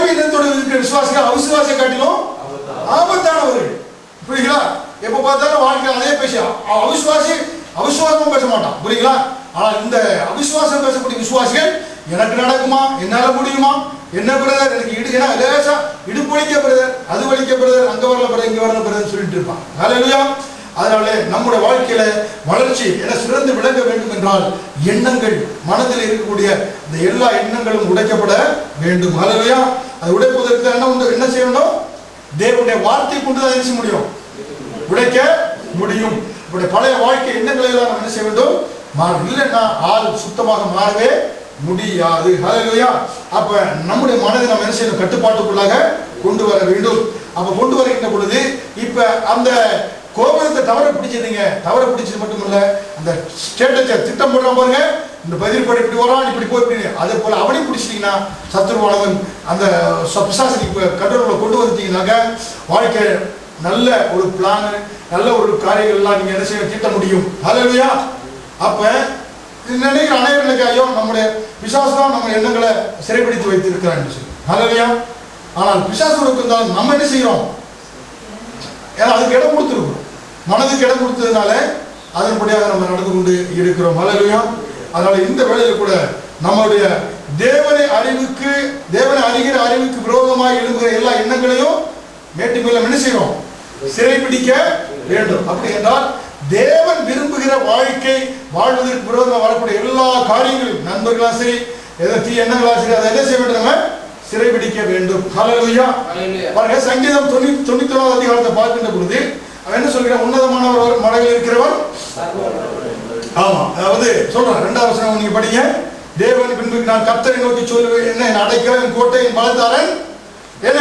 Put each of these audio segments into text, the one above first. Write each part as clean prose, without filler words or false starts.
பலவீனத்தோடு இருக்கிற விசுவாசிகள் அவிசுவாசியை காட்டிலும் ஆபத்தானவர்கள். புரியுங்களா? எப்ப பார்த்தாலும் வாழ்க்கையில் அதே பேச அவிசுவாசமும் பேச மாட்டான். புரியுங்களா? ஆனால் இந்த அவிசுவாசம் பேசக்கூடிய விசுவாசிகள் எனக்கு நடக்குமா, என்னால முடியுமா, என்ன பிரதர் எனக்கு லேசா இடுப்பு வலிக்க பிரதர், அது வலிக்க பிரதர், அங்க வரல பிரதர், இங்க வரல பிரதர் சொல்லிட்டு இருப்பான். ஹல்லேலூயா. அதனால நம்முடைய வாழ்க்கையில வளர்ச்சி என சிறந்து விளங்க வேண்டும் என்றால் எண்ணங்கள், மனதில் இருக்கக்கூடிய இந்த எல்லா எண்ணங்களும் உடைக்கப்பட வேண்டும். ஹல்லேலூயா. அது உடைப்பதற்கு என்ன செய்யணும்? தேவனுடைய வார்த்தை கொண்டு தான் என்ன செய்ய முடியும்? உடைக்க முடியும். இப்படி பழைய வாழ்க்கை எண்ணங்களை எல்லாம் நம்ம என்ன செய்ய வேண்டும்? இல்லைன்னா ஆள் சுத்தமாக மாறவே முடியாது. ஹல்லேலூயா. அப்ப நம்முடைய மனதை நம்ம என்ன செய்யணும்? கட்டுப்பாட்டுக்குள்ளாக கொண்டு வர வேண்டும். அப்ப கொண்டு வருகின்ற பொழுது இப்ப அந்த கோபுரத்தை தவற பிடிச்சிருந்தீங்க. தவற பிடிச்சது மட்டும் இல்ல, அந்த ஸ்டேட்டஸை திட்டம் போடுறான் பாருங்க, இந்த பதில் படி இப்படி வரான், இப்படி போய் இப்படி, அதே போல அவனையும் பிடிச்சிட்டீங்கன்னா சத்துருவானவன் அந்த பிசாசை கண்ட்ரோல்ல கொண்டு வந்துட்டீங்கன்னாக்க வாழ்க்கை நல்ல ஒரு பிளான், நல்ல ஒரு காரியங்கள் எல்லாம் நீங்க என்ன செய்ய தீட்ட முடியும். ஹல்லேலூயா. அப்ப நினைக்கிற அனைவர்களுக்கு ஐயோ நம்முடைய பிசாசு தான் நம்ம எண்ணங்களை சிறைப்பிடித்து வைத்திருக்கிறான்னு சொல்லி. ஹல்லேலூயா. ஆனால் பிசாசு தான் நம்ம என்ன செய்யறோம்? ஏன்னா அதுக்கு இடம் கொடுத்துருக்கோம். மனதுக்கு இடம் கொடுத்ததுனால அதன்படியாக நம்ம நடந்து கொண்டு இருக்கிறோம். ஹல்லேலூயா. அதனால இந்த வேளையில கூட நம்முடைய தேவனை அறிகிற அறிவுக்கு விரோதமாக எழும்புகிற எல்லா எண்ணங்களையும் மேட்டு மேல என்ன செய்யறோம்? சிறைப்பிடிக்க வேண்டும். அப்படி என்றால் தேவன் விரும்புகிற வாழ்க்கை வாழ்வதற்கு விரோதமாக வரக்கூடிய எல்லா காரியங்களும், நண்பர்களா சரி, ஏதோ தீ எண்ணங்களா சரி, அதை என்ன செய்ய வேண்டும்? நம்ம சிறைபிடிக்க வேண்டும். ஹல்லேலூயா. பாருங்க, சங்கீதம் 91 அதிகாரத்தை பார்க்கின்ற பொழுது அவன் என்ன சொல்கிறான்? உன்னதமானவர் மலையில் இருக்கிறவர். ஆமா, அதாவது சொல்றான் 2வது வசனம் நீங்க படிங்க. தேவன் பின்பு நான் கர்த்தரை நோக்கி சொல்லுவேன், என்ன என் அடைக்கலம், கோட்டை, என் பலத்தாரன், என்ன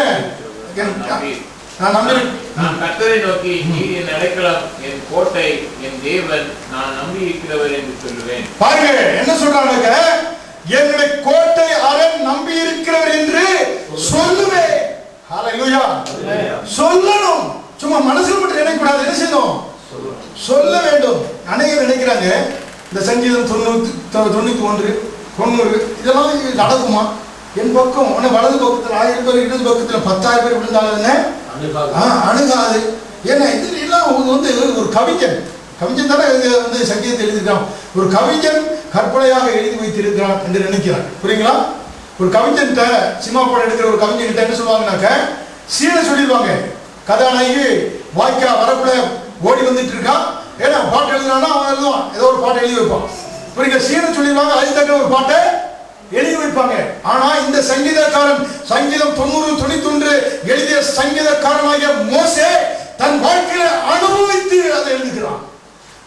நான் கர்த்தரை நோக்கி நீர் என் அடைக்கலம், என் கோட்டை, என் தேவன், நான் நம்பி இருக்கிறவர் என்று சொல்லுவேன். பாருங்க என்ன சொல்றாங்க? என்னுடைய கோட்டை, அரண், நம்பி இருக்கிறவர் என்று சொல்லுவேன். ஹல்லேலூயா. சொல்லணும். சும்மா மனசுல மட்டும் நினைக்கக்கூடாது. என்ன செய்யணும்? சொல்ல வேண்டும். அநேகர் நினைக்கிறாங்க இந்த சங்கீதம் 91, 90 இதெல்லாம் நடக்குமா? என் பக்கம் வலது பக்கத்தில் 1000 பேர், இடது பக்கத்தில் 10,000 பேர் விழுந்தாலும் அணுகாது. ஏன்னா இது எல்லாம் ஒரு கவிஞன் தானே வந்து சங்கீதத்தை எழுதியிருக்கான். ஒரு கவிஞன் கற்பனையாக எழுதி வைத்திருக்கிறான் என்று நினைக்கிறான். புரியுங்களா? ஒரு கவிஞன்கிட்ட, சினிமா படம் எடுக்கிற ஒரு கவிஞன்கிட்ட என்ன சொல்லுவாங்கன்னாக்க, சீனை சொல்லிடுவாங்க. கதாநாயகி வாய்க்கா வரக்குள்ள ஓடி வந்துட்டு இருக்கான். ஏன்னா பாட்டு எழுதுறான்னா அவன் எழுதுவான், ஏதோ ஒரு பாட்டை எழுதி வைப்பான். புரியுங்க? சீனை சொல்லிடுவாங்க, அதுக்கு தக்க ஒரு பாட்டை எழுதி வைப்பாங்க. ஆனா இந்த சங்கீதக்காரன் சங்கீதம் 90, 91 எழுதிய சங்கீதக்காரனாகிய மோசே தன் வாழ்க்கையில அனுபவித்து அதை எழுதுகிறான்.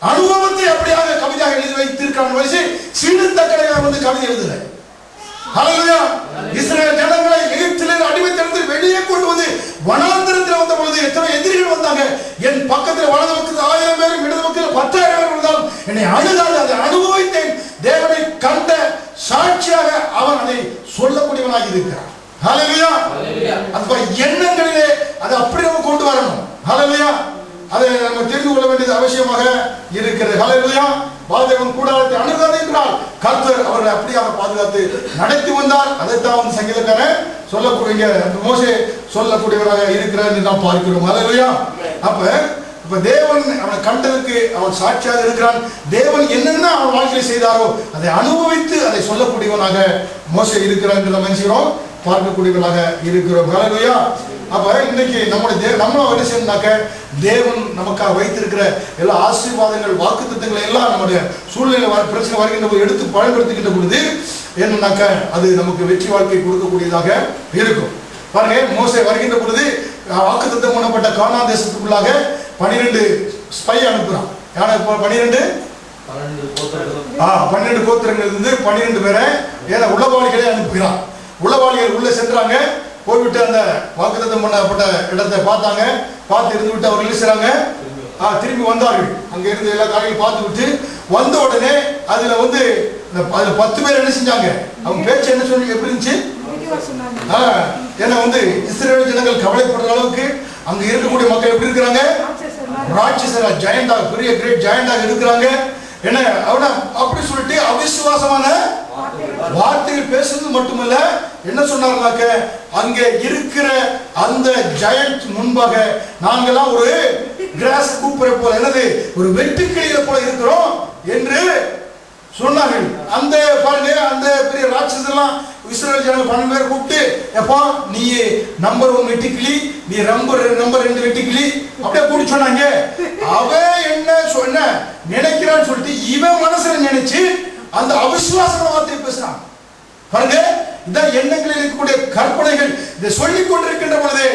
அனுபவத்தை அப்படியாக கவிதையாக எழுதி வைத்திருக்கான். சீனத்தக்கடையாக வந்து கவிதை எழுதுல. ஹல்லேலூயா. இஸ்ரவேல் ஜனங்களை எகிப்திலிருந்து அடிமைத்தனத்தில் வெளியே கொண்டு வந்து வனாந்தரத்தில் வந்த பொழுது எத்தனை எதிரிகள் வந்தாங்க. என் பக்கத்தில் வலது பக்கத்தில் 1000 பேரும், இடது பக்கத்தில் 10,000 பேர் இருந்தாலும் என்னை அணுகாது. அதை அனுபவித்தேன். தேவனை கண்ட சாட்சியாக அவன் அதை சொல்லக்கூடியவனாக இருக்கிறான். ஹல்லேலூயா. அது எண்ணங்களிலே அதை அப்படி நம்ம கொண்டு வரணும். ஹல்லேலூயா. அதை நம்ம தெரிந்து கொள்ள வேண்டியது அவசியமாக இருக்கிறது. ஹல்லேலூயா. பாதேவன் கூடாரத்தை அணுகாது என்றால் கர்த்தர் அவர்களை அப்படியாக பாதுகாத்து நடத்தி வந்தார். அதைத்தான் வந்து சங்கீதக்காரன் சொல்லக்கூடிய மோசே சொல்லக்கூடியவராக இருக்கிறார் என்று நாம் பார்க்கிறோம். ஹல்லேலூயா. அப்ப தேவன் அவனை கண்டதற்கு அவன் சாட்சியாக இருக்கிறான். தேவன் என்னென்ன அவன் வாழ்க்கையில் செய்தாரோ அதை அனுபவித்து அதை சொல்லக்கூடியவனாக மோசே இருக்கிறான் என்று நம்ம நினைக்கிறோம், பார்க்கக்கூடியவர்களாக இருக்கிறோம். ஹல்லேலூயா. அப்ப இன்னைக்கு நம்மளும் என்ன செய்யணும்னாக்க, தேவன் நமக்காக வைத்திருக்கிற எல்லா ஆசீர்வாதங்கள், வாக்குத்தத்தங்களை எல்லாம் நம்முடைய சூழ்நிலை பிரச்சனை வருகின்ற போது எடுத்து பயன்படுத்துகின்ற பொழுது என்னன்னாக்க அது நமக்கு வெற்றி வாழ்க்கை கொடுக்கக்கூடியதாக இருக்கும். பாருங்க, மோசே வருகின்ற பொழுது வாக்குத்தத்தம் பண்ணப்பட்ட கானான் தேசத்துக்குள்ளாக 12 ஸ்பை அனுப்புறான். யானை 12 கோத்திரங்கள் இருந்து 12 பேரை ஏன்னா உளவாளிகளே அனுப்புகிறான். உளவாளிகள் உள்ள சென்றாங்க. போய்விட்டு அந்த வாக்குத்தத்தம் பண்ணப்பட்ட இடத்தை பார்த்தாங்க. பார்த்து இருந்து விட்டு அவர்கள் எழுசுறாங்க. திரும்பி வந்தார்கள். அங்க இருந்து எல்லா காரியங்களும் பார்த்து விட்டு வந்த உடனே அதுல 10 பேர் என்ன செஞ்சாங்க? அவங்க பேச்சு என்ன சொல்லி எப்படி இருந்துச்சு? ஏன்னா இஸ்ரவேல் ஜனங்கள் கவலைப்படுற அளவுக்கு அங்க இருக்கக்கூடிய மக்கள் எப்படி இருக்கிறாங்க? ராட்சசரா, ஜெயண்டா, பெரிய கிரேட் ஜெயண்டாக இருக்கிறாங்க. என்ன அப்படி சொல்லிட்டு அவிசுவாசமான வார்த்தைகள் பேசுறது மட்டுமல்ல, என்ன சொன்னார்னாக்க, அங்கே இருக்கிற அந்த ஜெயண்ட் முன்பாக நாங்கெல்லாம் ஒரு கிராஸ் கூப்பரை போல, என்னது, ஒரு வெட்டுக்கிளியை போல இருக்கிறோம் என்று சொன்னார்கள். அந்த பாருங்க, அந்த பெரிய ராட்சசெல்லாம் இஸ்ரவேல் ஜனங்கள் 12 பேர் கூப்பிட்டு, எப்பா நீ நம்பர் 1 வெட்டுக்கிளி, நீ நம்பர் 2 வெட்டுக்கிளி அப்படியே கூடி சொன்னாங்க. அவன் என்ன நினைக்கிறான்னு சொல்லிட்டு இவன் மனசுல நினைச்சு அந்த அவிசுவாசமான வார்த்தையை பேசுறான். பாருங்க, இதான் எண்ணங்களில் இருக்கக்கூடிய கற்பனைகள். இதை சொல்லிக் கொண்டிருக்கின்ற பொழுது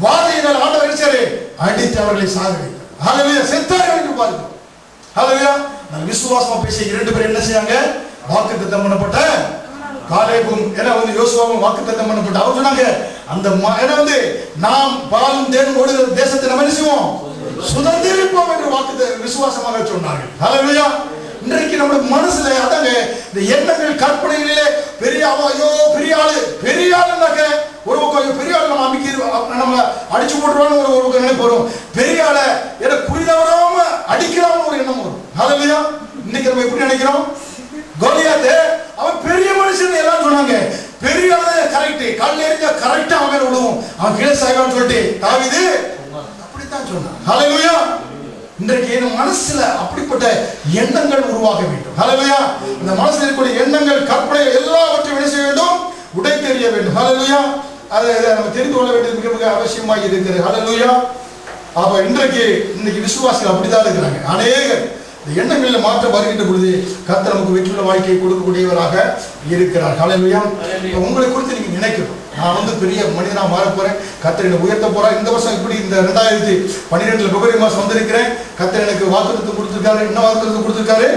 வாதையினால் ஆண்டவர் நினைச்சாரு, அடித்து அவர்களை சாக வைத்தார். ஹல்லேலூயா, செத்தார்கள் என்று பாருங்க. ஹல்லேலூயா. நான் விசுவாசமா பேசிய 2 பேர் என்ன செய்யாங்க, வாக்குத்தத்தம் பண்ணப்பட்ட காலேபும் யோசுவாவும் வாக்குத்தத்தம் பண்ணப்பட்ட அவர் சொன்னாங்க, அந்த நாம் பாலும் தேனும் ஓடுகிற தேசத்தை நம்ம என்ன செய்வோம், சுதந்திரிப்போம் என்று வாக்கு விசுவாசமாக சொன்னார்கள். ஹல்லேலூயா. இன்றைக்கு நம்முடைய மனசுல அதாங்க இந்த எண்ணங்கள் கற்பனைகளிலே பெரிய ஐயோ பெரிய ஆளுனாக்க ஒரு பக்கம் பெரிய ஆளு நம்ம அமைக்க நம்ம அடிச்சு போட்டுருவான்னு ஒரு பக்கம் நினைப்பு வரும். பெரிய ஆளை ஏன்னா புரிதவராம அடிக்கலாம்னு ஒரு எண்ணம் வரும். ஹல்லேலூயா. இன்னைக்கு நம்ம எப்படி நினைக்கிறோம், கோலியாத் அவன் பெரிய மனுஷன் எல்லாம் சொன்னாங்க, பெரிய ஆளு கரெக்ட், காலையில எரிஞ்சா கரெக்டா அவன் மேல விடுவோம், அவன் கீழே சாய்வான்னு சொல்லிட்டு தாவீது அப்படித்தான் சொன்னான். ஹல்லேலூயா. இன்றைக்கு என் மனசுல அப்படிப்பட்ட எண்ணங்கள் உருவாக வேண்டும். ஹல்லேலூயா. இந்த மனசுல இருக்கக்கூடிய எண்ணங்கள் கற்பனை எல்லாவற்றையும் என்ன செய்ய வேண்டும், உடை தெரிய வேண்டும். ஹல்லேலூயா. அதை நம்ம தெரிந்து கொள்ள வேண்டியது மிக மிக அவசியமாக இருக்கிறது. ஹல்லேலூயா. அப்ப இன்னைக்கு விசுவாசிகள் அப்படித்தான் இருக்கிறாங்க. அநேகர் இந்த எண்ணங்களில் மாற்றம் வருகின்ற பொழுது கர்த்தர் நமக்கு வெற்றியுள்ள வாழ்க்கையை கொடுக்கக்கூடியவராக இருக்கிறார். ஹல்லேலூயா. உங்களை குறித்து நீங்க நினைக்கணும், நான் பெரிய மனிதனா மாற போறேன், கர்த்தர் என்னை உயர்த்த போறேன். இந்த வருஷம் இப்படி இந்த 2012 பிப்ரவரி மாசம் வந்திருக்கிறேன், கர்த்தர் எனக்கு வாக்குத்தத்தம் கொடுத்திருக்காரு. என்ன வாக்குத்தத்தம் கொடுத்திருக்காரு?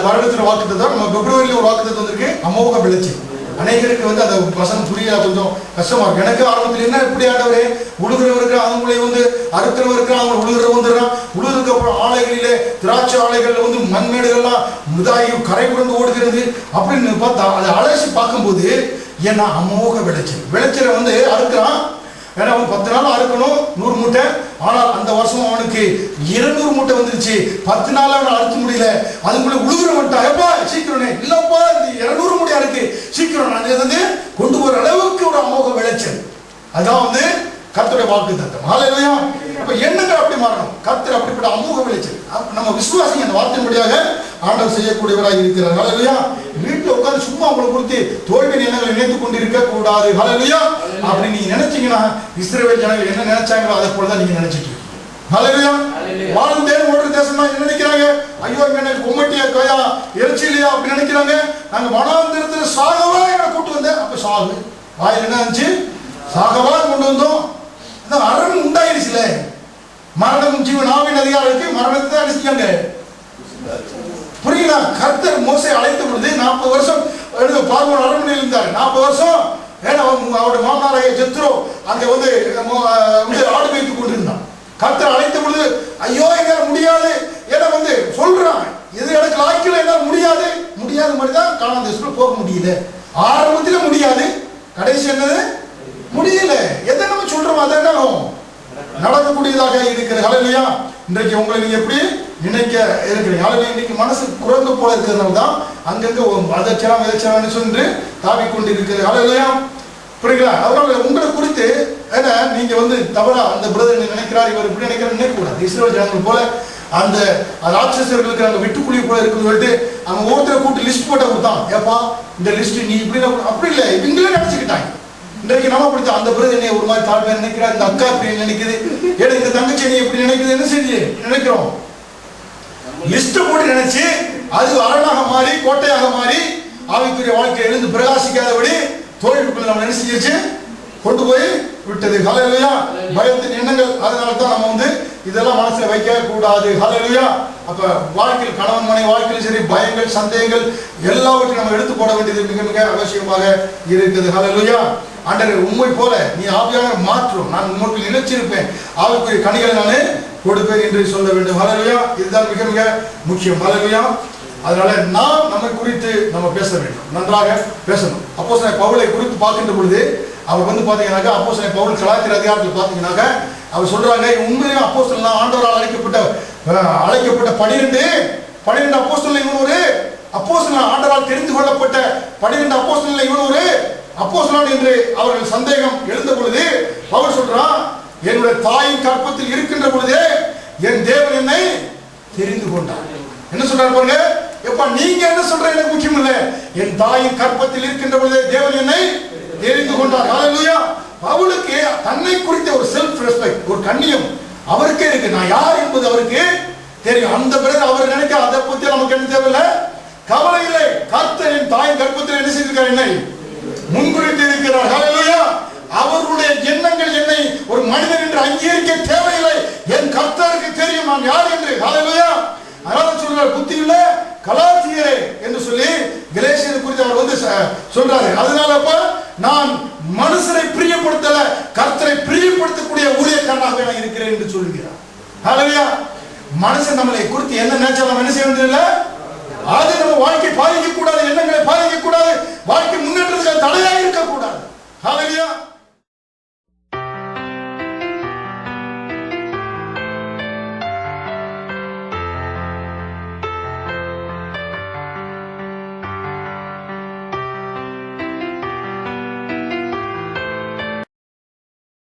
வருடத்துல வாக்குத்தத்தம். நம்ம பிப்ரவரியில ஒரு வாக்குத்தத்தம் வந்திருக்கு, அமோக விளைச்சி. அநேகருக்கு அந்த வசனம் புரிய கொஞ்சம் கஷ்டமா இருக்கு. எனக்கு ஆரம்பத்தில் என்ன இப்படி ஆண்டவரே, உழுகிறவருக்கு அவங்களே அறுக்கிறவருக்கு அவங்க உழுகிற வந்துடுறான், உழுதுக்கு அப்புறம் ஆலைகளிலே திராட்சை ஆலைகள்ல மண்மேடுகள்லாம் முதாயி கரை புரண்டு ஓடுகிறது அப்படின்னு பார்த்தா அதை அலசி பார்க்கும்போது ஏன்னா அமோக விளைச்சலை அறுக்கிறான். ஏன்னா அவன் 10 நாள் அறுக்கணும் 100 மூட்டை, ஆனால் அந்த வருஷம் அவனுக்கு 200 மூட்டை வந்துருச்சு. 10 நாள் அவனை அறுக்க முடியல. அதுக்குள்ள உழுகுற மாட்டான், எப்பா சீக்கிரம் இல்லப்பா இந்த 200 மூட்டையா இருக்கு, சீக்கிரம் நான் கொண்டு போற அளவுக்கு ஒரு அமோக விளைச்சல். அதான் கர்த்தருடைய வாக்குத்தத்தம். ஹல்லேலூயா. அப்ப எண்ணங்கள் அப்படி மாறணும். கர்த்தர் அப்படிப்பட்ட அமோக விளைச்சல் நம்ம விசுவாசிங்க அந்த வார்த்தையின்படியாக ஆண்டவர் செய்யக்கூடியவராக இருக்கிறார். ஹல்லேலூயா. வீட்டில் உட்கார்ந்து சும்மா உங்களை குறித்து தோல்வி எண்ணங்களை நினைத்துக் கொண்டிருக்க கூடாது. ஹல்லேலூயா. அப்படி நீங்க நினைச்சீங்கன்னா இஸ்ரவேல் ஜனங்கள் என்ன நினைச்சாங்களோ அதை போலதான் நீங்க நினைச்சிட்டு இருக்கீங்க. ஹல்லேலூயா. வாழும் தேவன் ஓடுற தேசம் என்ன நினைக்கிறாங்க, ஐயோ எனக்கு உம்மட்டியா கையா எரிச்சி இல்லையா அப்படி நினைக்கிறாங்க. நாங்க வனாந்திரத்துல சாகவா எங்களை கூட்டு வந்தேன், அப்ப சாகு வாயில் என்ன இருந்துச்சு, சாகவா கொண்டு வந்தோம். அரண் உண்டாயிருச்சுல, மரணம் ஜீவன் ஆவின் அதிகாரம் இருக்கு, மரணத்தை தான் அடிச்சுட்டாங்க. புரியல. கர்த்தர் மோசையை அழைத்த பொழுது 40 வருஷம் பார்வோன் அரண்மனையில் இருந்தார். 40 வருஷம் அவருடைய மாமனாராகிய ஜெத்ரோ அங்க ஆடு வைத்துக் கொண்டிருந்தான். கர்த்தர் அழைத்த பொழுது ஐயோ என்னால முடியாது, ஏன்னா சொல்றான் எது எனக்கு லாய்க்கல, என்னால் முடியாது மாதிரிதான் கானான் தேசத்துல போக முடியல. ஆரம்பத்துல முடியாது, கடைசி என்னது முடியல. எதை நம்ம சொல்றோம் அதை நடக்கக்கூடியதாக இருக்கிறது. ஹல்லேலூயா. இன்றைக்கு உங்களை நீங்க எப்படி நினைக்க இருக்கிறீங்க? ஹல்லேலூயா. இன்னைக்கு மனசு குறைந்து போல இருக்கிறதுனால தான் அங்கங்க அதச்சலாம் எதச்சலாம் சொல்லி தாவிக்கொண்டு இருக்கிறது. ஹல்லேலூயா. புரியுங்களா? அதனால உங்களை குறித்து ஏன்னா நீங்க தவறா அந்த பிரதர் நினைக்கிறார், இவர் இப்படி நினைக்கிறார் நினைக்க கூடாது. இஸ்ரவேல் ஜனங்கள் போல அந்த ராட்சசர்களுக்கு அங்க வெட்டுக்குழி போல இருக்குன்னு சொல்லிட்டு அவங்க ஒவ்வொருத்தரை கூட்டு லிஸ்ட் போட்ட கொடுத்தான். ஏப்பா இந்த லிஸ்ட் நீ இப்படி அப்படி இல்லை, இவங்களே நினைச்சுக்கிட்டாங்க. இன்றைக்கு நம்ம பிடிச்ச அந்த பிரதர் என்னை ஒரு மாதிரி தாழ்மையா நினைக்கிறார், இந்த அக்கா இப்படி நினைக்குது, ஏன்னா இந்த தங்கச்சி நீ எப்படி நினைக்குது, என்ன செய்ய நினைக்கிறோம், லிஸ்ட் போட்டு நினைச்சு அது அரணாக மாறி கோட்டையாக மாறி ஆவிக்குரிய வாழ்க்கை எழுந்து பிரகாசிக்காதபடி தோல்விக்குள்ள நம்ம என்ன செஞ்சிருச்சு கொண்டு போய் விட்டது. ஹல்லேலூயா. பயத்தின் எண்ணங்கள். அதனால தான் நம்ம இதெல்லாம் மனசுல வைக்க கூடாது. ஹல்லேலூயா. அப்ப வாழ்க்கையில் கணவன் மனைவி வாழ்க்கையில் சரி பயங்கள் சந்தேகங்கள் எல்லாவற்றையும் நம்ம எடுத்து போட வேண்டியது மிக மிக அவசியமாக இருக்குது. ஹல்லேலூயா. ஆண்டவர் உண்மை போல நீ ஆவியாக மாற்றும், நான் உங்களுக்குள் நிலைச்சிருப்பேன், ஆவிக்குரிய கனிகளை நான் கொடுப்பேன் என்று சொல்ல வேண்டும். ஹல்லேலூயா. இதுதான் மிக மிக முக்கியம். ஹல்லேலூயா. அதனால நாம் நம்மை குறித்து நம்ம பேச வேண்டும், நன்றாக பேசணும். அப்போஸ்தலன் பவுலை குறித்து பார்க்கின்ற பொழுது அவர் பாத்தீங்கன்னாக்கா அப்போஸ்தலன் பவுல் கலாத்திர அதிகாரத்தில் பாத்தீங்கன்னாக்கா அவர் சொல்றாங்க, உண்மையிலே அப்போஸ்தலன் ஆண்டவரால் அழைக்கப்பட்ட 12 12 அப்போஸ்தலர்கள் இவன் ஒரு அப்போஸ்தலன், ஆண்டவரால் தெரிந்து கொள்ளப்பட்ட 12 அப்போஸ்தலர்கள் இவன் ஒரு அப்போஸ்தலன் என்று அவர்கள் சந்தேகம் எழுந்த பொழுது பவுல் சொல்றான், என்னுடைய தாயின் கற்பத்தில் இருக்கின்ற பொழுதே என் தேவன் என்னை தெரிந்து கொண்டார். என்ன சொல்றாரு பாருங்க, எப்ப நீங்க என்ன சொல்ற எனக்கு முக்கியம் இல்ல, என் தாயின் கற்பத்தில் இருக்கின்ற பொழுதே தேவன் என்னை தெரிந்து கொண்டார். ஹல்லேலூயா. பவுலுக்கு தன்னை குறித்த ஒரு செல்ஃப் ரெஸ்பெக்ட், ஒரு கண்ணியம் அவருக்கே இருக்கு. நான் யார் என்பது அவருக்கு தெரியும். அந்த பிறகு அவர் நினைக்க அதை பத்தி நமக்கு என்ன தேவையில்லை, கவலை இல்லை. கர்த்தர் என் தாயின் கற்பத்தில் என்ன செய்திருக்கார், என்னை முன்குறித்து இருக்கிறார். ஹல்லேலூயா. அவருடைய எண்ணங்கள் என்னை ஒரு மனிதன் என்று அங்கீகரிக்க தேவையில்லை. என் கர்த்தருக்கு தெரியும் நான் யார் என்று. ஹல்லேலூயா. அதனால சொல்றார், புத்தியுள்ள கலாத்தியரே என்று சொல்லி கலேசியர் குறித்து அவர் வந்து சொல்றாரு. அதனால நான் மனுஷரை பிரியப்படுத்தல, கர்த்தரை பிரியப்படுத்தக்கூடிய ஊழியக்காரனாக நான் இருக்கிறேன் என்று சொல்கிறார். ஹல்லேலூயா. மனுஷன் நம்மளை குறித்து என்ன நினைச்சா நம்ம என்ன செய்ய வேண்டியதில்லை, அது நம்ம வாழ்க்கை பாதிக்க கூடாது, எண்ணங்களை பாதிக்க கூடாது, வாழ்க்கை முன்னேற்றத்துக்கு தடையாக இருக்க கூடாது. ஹல்லேலூயா.